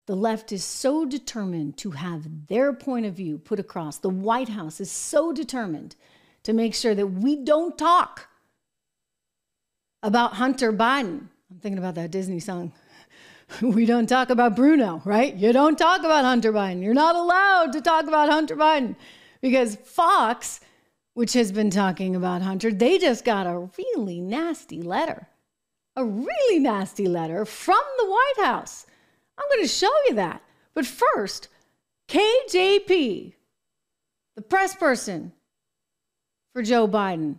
The left is so determined to have their point of view put across. The White House is so determined to make sure that we don't talk about Hunter Biden. I'm thinking about that Disney song. We don't talk about Bruno, right? You don't talk about Hunter Biden. You're not allowed to talk about Hunter Biden because Fox, which has been talking about Hunter, they just got a really nasty letter. A really nasty letter from the White House. I'm going to show you that. But first, KJP, the press person for Joe Biden,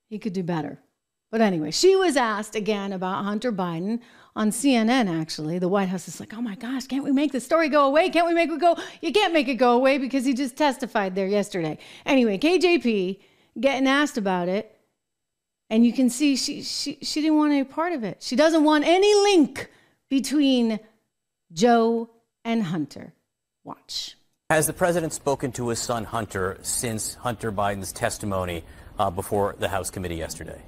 he could do better. But anyway, she was asked again about Hunter Biden on CNN, actually. The White House is like, oh my gosh, can't we make the story go away? Can't we make it go? You can't make it go away because he just testified there yesterday. Anyway, KJP getting asked about it. And you can see she didn't want any part of it. She doesn't want any link between Joe and Hunter. Watch. Has the president spoken to his son Hunter since Hunter Biden's testimony before the House committee yesterday?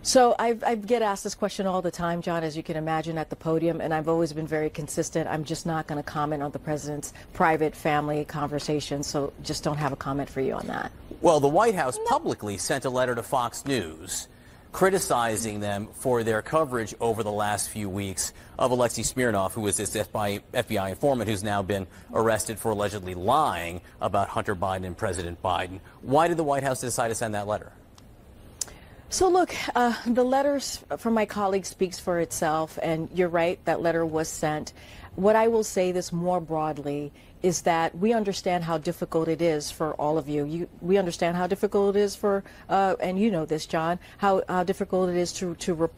So I get asked this question all the time, John, as you can imagine, at the podium, and I've always been very consistent. I'm just not going to comment on the president's private family conversations, so just don't have a comment for you on that. Well, the White House publicly sent a letter to Fox News criticizing them for their coverage over the last few weeks of Alexei Smirnov, who was this FBI informant who's now been arrested for allegedly lying about Hunter Biden and President Biden. Why did the White House decide to send that letter? So look, the letters from my colleague speaks for itself, and you're right, that letter was sent. What I will say this more broadly is that we understand how difficult it is for all of you. We understand how difficult it is for, and you know this, John, how difficult it is to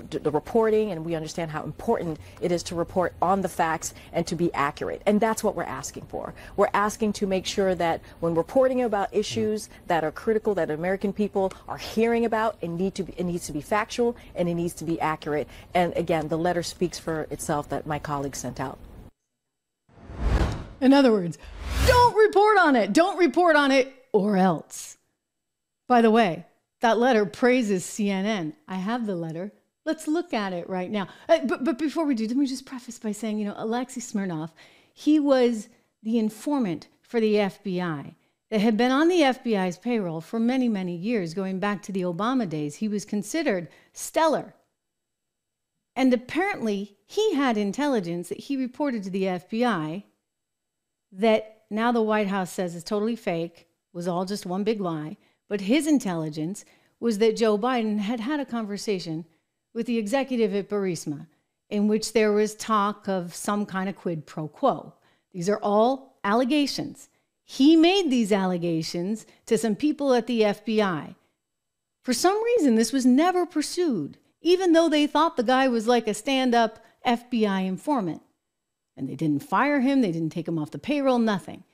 the reporting, and we understand how important it is to report on the facts and to be accurate. And that's what we're asking for. We're asking to make sure that when reporting about issues that are critical, that American people are hearing about, it needs to be factual and it needs to be accurate. And again, the letter speaks for itself that my colleague sent out. In other words, don't report on it. Don't report on it or else. By the way, that letter praises CNN. I have the letter. Let's look at it right now. But before we do, let me just preface by saying, Alexei Smirnov, he was the informant for the FBI that had been on the FBI's payroll for many, many years, going back to the Obama days. He was considered stellar. And apparently, he had intelligence that he reported to the FBI that now the White House says is totally fake, was all just one big lie. But his intelligence was that Joe Biden had had a conversation with the executive at Burisma in which there was talk of some kind of quid pro quo. These are all allegations. He made these allegations to some people at the FBI. For some reason, this was never pursued, even though they thought the guy was like a stand-up FBI informant. And they didn't fire him. They didn't take him off the payroll, nothing.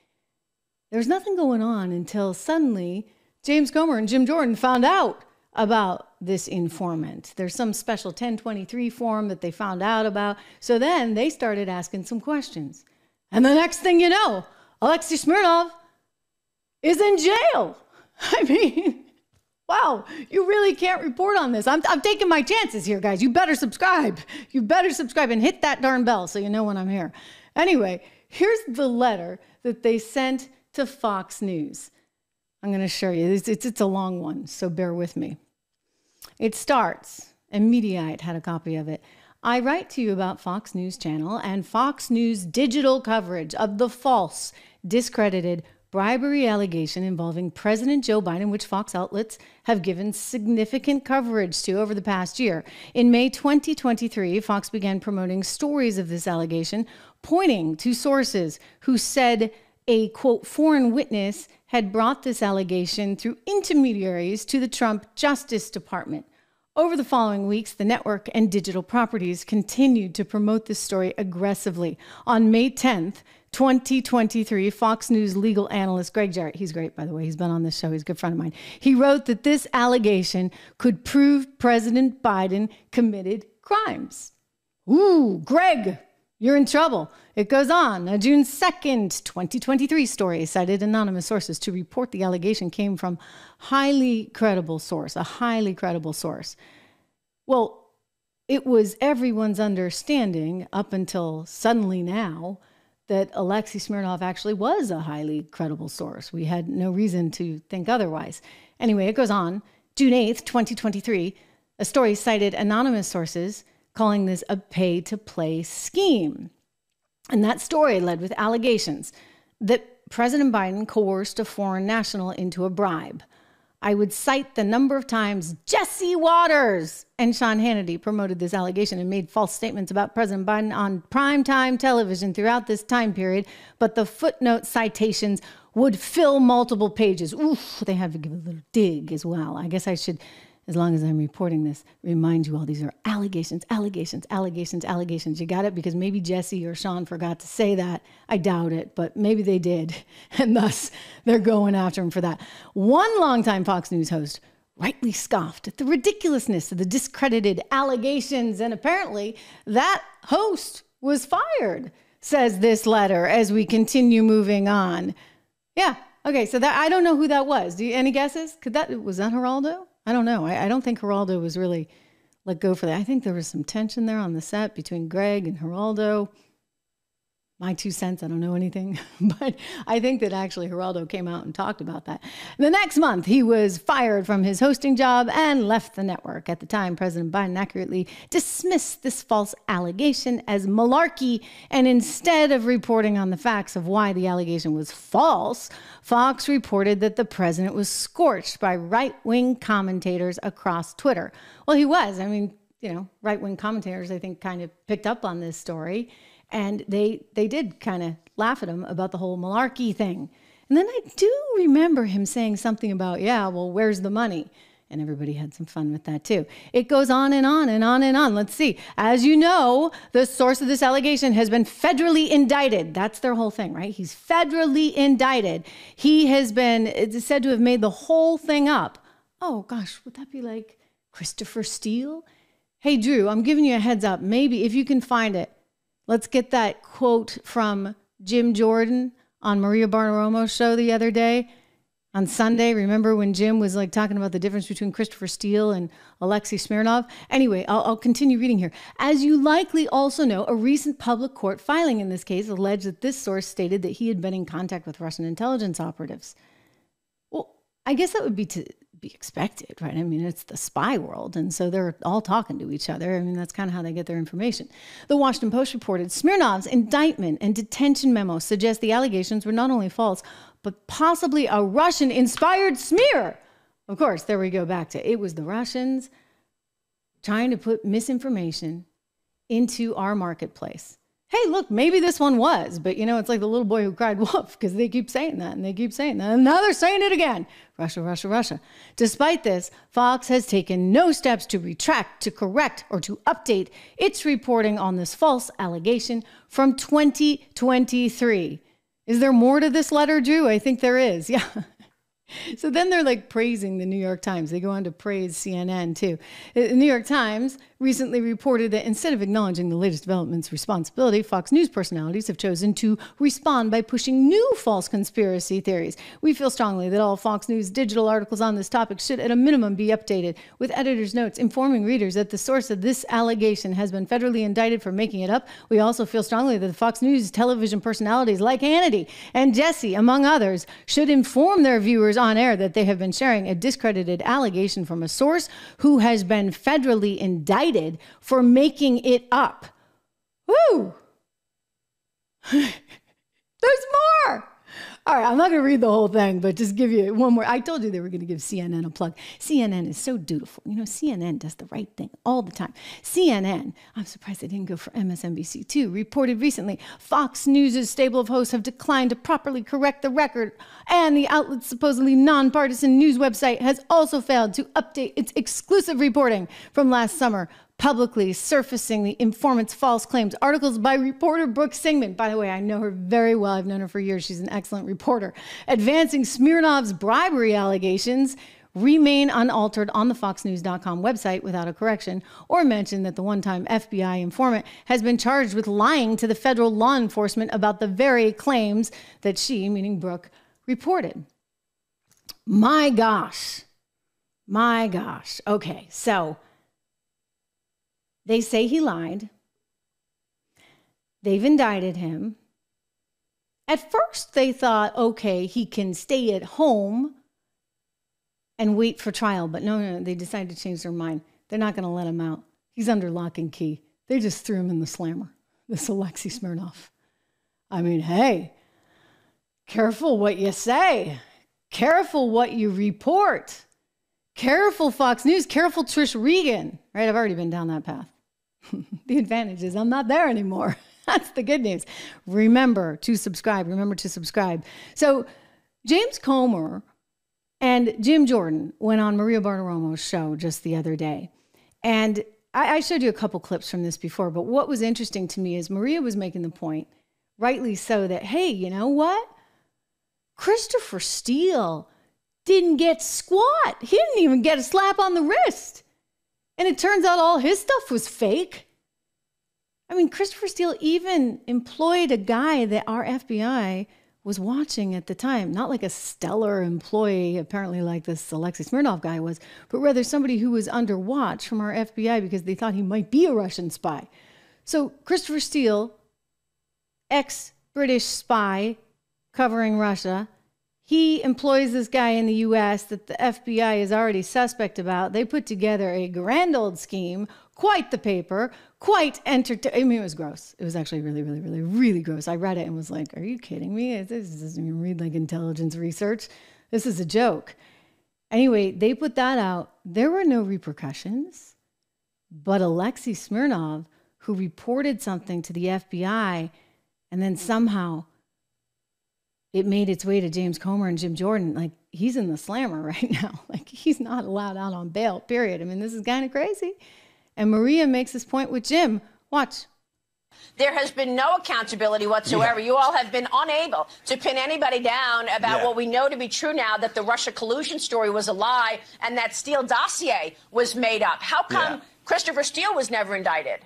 There was nothing going on until suddenly James Comer and Jim Jordan found out about this informant. There's some special 1023 form that they found out about. So then they started asking some questions. And the next thing you know, Alexei Smirnov is in jail. I mean, wow, you really can't report on this. I'm taking my chances here, guys. You better subscribe. You better subscribe and hit that darn bell so you know when I'm here. Anyway, here's the letter that they sent to Fox News. I'm going to show you. It's a long one, so bear with me. It starts, and Mediaite had a copy of it. I write to you about Fox News Channel and Fox News digital coverage of the false, discredited, bribery allegation involving President Joe Biden, which Fox outlets have given significant coverage to over the past year. In May 2023, Fox began promoting stories of this allegation, pointing to sources who said a, quote, foreign witness had brought this allegation through intermediaries to the Trump Justice Department. Over the following weeks, the network and digital properties continued to promote this story aggressively. On May 10th, 2023, Fox News legal analyst Greg Jarrett, he's great, by the way, he's been on this show, he's a good friend of mine, he wrote that this allegation could prove President Biden committed crimes. Ooh, Greg, you're in trouble. It goes on. A June 2nd, 2023 story cited anonymous sources to report the allegation came from a highly credible source. Well, it was everyone's understanding up until suddenly now that Alexei Smirnov actually was a highly credible source. We had no reason to think otherwise. Anyway, it goes on. June 8th, 2023, a story cited anonymous sources calling this a pay-to-play scheme. And that story led with allegations that President Biden coerced a foreign national into a bribe. I would cite the number of times Jesse Waters and Sean Hannity promoted this allegation and made false statements about President Biden on primetime television throughout this time period, but the footnote citations would fill multiple pages. Oof, they had to give a little dig as well. I guess I should, as long as I'm reporting this, remind you all these are allegations, allegations, allegations, allegations. You got it? Because maybe Jesse or Sean forgot to say that. I doubt it, but maybe they did. And thus, they're going after him for that. One longtime Fox News host rightly scoffed at the ridiculousness of the discredited allegations. And apparently, that host was fired, says this letter, as we continue moving on. Yeah, okay, so that I don't know who that was. Any guesses? Was that Geraldo? I don't know. I don't think Geraldo was really let go for that. I think there was some tension there on the set between Greg and Geraldo. My 2 cents, I don't know anything. But I think that actually Geraldo came out and talked about that. The next month, he was fired from his hosting job and left the network. At the time, President Biden accurately dismissed this false allegation as malarkey. And instead of reporting on the facts of why the allegation was false, Fox reported that the president was scorched by right-wing commentators across Twitter. Well, he was. I mean, right-wing commentators, I think, kind of picked up on this story. And they did kind of laugh at him about the whole malarkey thing. And then I do remember him saying something about, where's the money? And everybody had some fun with that too. It goes on and on and on and on. Let's see. As you know, the source of this allegation has been federally indicted. That's their whole thing, right? He's federally indicted. He has been said to have made the whole thing up. Oh gosh, would that be like Christopher Steele? Hey, Drew, I'm giving you a heads up. Maybe if you can find it, let's get that quote from Jim Jordan on Maria Bartiromo's show the other day on Sunday. Remember when Jim was like talking about the difference between Christopher Steele and Alexei Smirnov? Anyway, I'll continue reading here. As you likely also know, a recent public court filing in this case alleged that this source stated that he had been in contact with Russian intelligence operatives. Well, I guess that would be to be expected, right? I mean, it's the spy world, and so they're all talking to each other. I mean, that's kind of how they get their information. The Washington Post reported Smirnov's indictment and detention memo suggest the allegations were not only false, but possibly a Russian-inspired smear. Of course, there we go back to it was the Russians trying to put misinformation into our marketplace. Hey, look, maybe this one was, but it's like the little boy who cried wolf because they keep saying that and they keep saying that. And now they're saying it again. Russia, Russia, Russia. Despite this, Fox has taken no steps to retract, to correct, or to update its reporting on this false allegation from 2023. Is there more to this letter, Drew? I think there is. Yeah. So then they're like praising the New York Times. They go on to praise CNN too. The New York Times recently reported that instead of acknowledging the latest developments' responsibility, Fox News personalities have chosen to respond by pushing new false conspiracy theories. We feel strongly that all Fox News digital articles on this topic should at a minimum be updated with editor's notes informing readers that the source of this allegation has been federally indicted for making it up. We also feel strongly that the Fox News television personalities like Hannity and Jesse, among others, should inform their viewers on air that they have been sharing a discredited allegation from a source who has been federally indicted for making it up. Woo! There's more! All right, I'm not going to read the whole thing, but just give you one more. I told you they were going to give CNN a plug. CNN is so dutiful. CNN does the right thing all the time. CNN, I'm surprised they didn't go for MSNBC too, reported recently Fox News' stable of hosts have declined to properly correct the record, and the outlet's supposedly nonpartisan news website has also failed to update its exclusive reporting from last summer, publicly surfacing the informant's false claims. Articles by reporter Brooke Singman. By the way, I know her very well. I've known her for years. She's an excellent reporter. Advancing Smirnov's bribery allegations remain unaltered on the foxnews.com website without a correction, or mention that the one-time FBI informant has been charged with lying to the federal law enforcement about the very claims that she, meaning Brooke, reported. My gosh. My gosh. Okay, so They say he lied. They've indicted him. At first, they thought, okay, he can stay at home and wait for trial. But no, they decided to change their mind. They're not going to let him out. He's under lock and key. They just threw him in the slammer, this Alexei Smirnov. I mean, hey, careful what you say. Careful what you report. Careful, Fox News. Careful, Trish Regan. Right? I've already been down that path. The advantage is I'm not there anymore. That's the good news. Remember to subscribe. Remember to subscribe. So James Comer and Jim Jordan went on Maria Bartiromo's show just the other day. And I showed you a couple clips from this before, but what was interesting to me is Maria was making the point, rightly so, that, hey, you know what? Christopher Steele didn't get squat. He didn't even get a slap on the wrist. And it turns out all his stuff was fake. I mean, Christopher Steele even employed a guy that our FBI was watching at the time. Not like a stellar employee, apparently like this Alexei Smirnov guy was, but rather somebody who was under watch from our FBI because they thought he might be a Russian spy. So Christopher Steele, ex-British spy covering Russia, he employs this guy in the U.S. that the FBI is already suspect about. They put together a grand old scheme, quite the paper, quite entertaining. I mean, it was gross. It was actually really, really, really, really gross. I read it and was like, are you kidding me? This doesn't even read like intelligence research. This is a joke. Anyway, they put that out. There were no repercussions. But Alexei Smirnov, who reported something to the FBI, and then somehow it made its way to James Comer and Jim Jordan, like, he's in the slammer right now. Like, he's not allowed out on bail, period. I mean, this is kind of crazy. And Maria makes this point with Jim. Watch. There has been no accountability whatsoever. Yeah. You all have been unable to pin anybody down about what we know to be true now, that the Russia collusion story was a lie and that Steele dossier was made up. How come Christopher Steele was never indicted?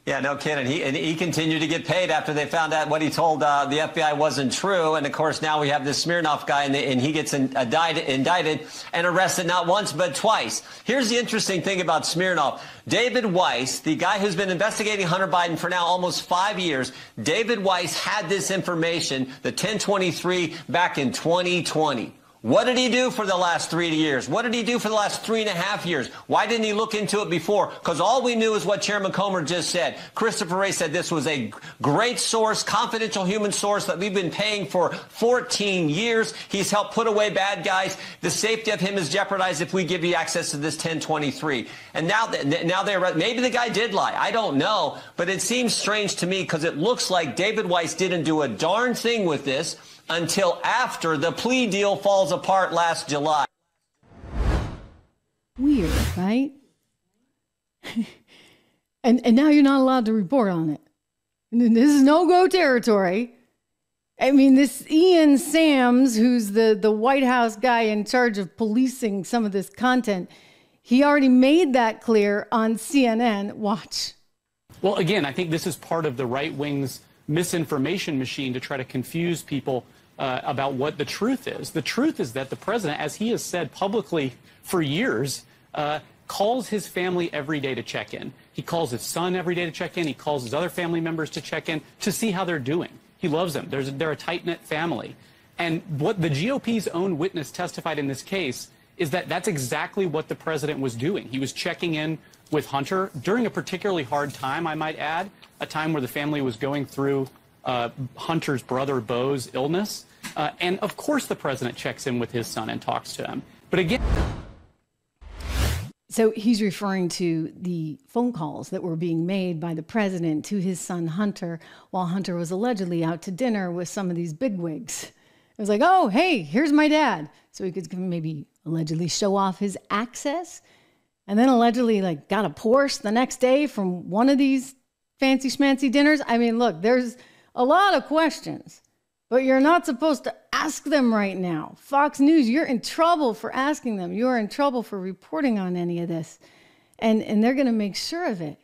Yeah, no kidding. He continued to get paid after they found out what he told the FBI wasn't true. And, of course, now we have this Smirnov guy, and he gets indicted and arrested not once but twice. Here's the interesting thing about Smirnov. David Weiss, the guy who's been investigating Hunter Biden for now almost 5 years, David Weiss had this information, the 1023, back in 2020. What did he do for the last 3 years? What did he do for the last 3.5 years? Why didn't he look into it before? Because all we knew is what Chairman Comer just said. Christopher Wray said this was a great source, confidential human source that we've been paying for 14 years. He's helped put away bad guys. The safety of him is jeopardized if we give you access to this 1023. And now they're, maybe the guy did lie. I don't know. But it seems strange to me because it looks like David Weiss didn't do a darn thing with this until after the plea deal falls apart last July. Weird, right? and now you're not allowed to report on it. This is no-go territory. I mean, this Ian Sams, who's the White House guy in charge of policing some of this content, he already made that clear on CNN. Watch. Well, again, I think this is part of the right wing's misinformation machine to try to confuse people about what the truth is. The truth is that the president, as he has said publicly for years, calls his family every day to check in. He calls his son every day to check in. He calls his other family members to check in to see how they're doing. He loves them. They're a tight-knit family. And what the GOP's own witness testified in this case is that that's exactly what the president was doing. He was checking in with Hunter during a particularly hard time, I might add, a time where the family was going through Hunter's brother Beau's illness. And of course the president checks in with his son and talks to him. But again... So he's referring to the phone calls that were being made by the president to his son Hunter while Hunter was allegedly out to dinner with some of these bigwigs. It was like, oh, hey, here's my dad. So he could maybe allegedly show off his access. And then allegedly like got a Porsche the next day from one of these fancy schmancy dinners. I mean, look, there's a lot of questions, but you're not supposed to ask them right now. Fox News, you're in trouble for asking them. You're in trouble for reporting on any of this. And they're going to make sure of it.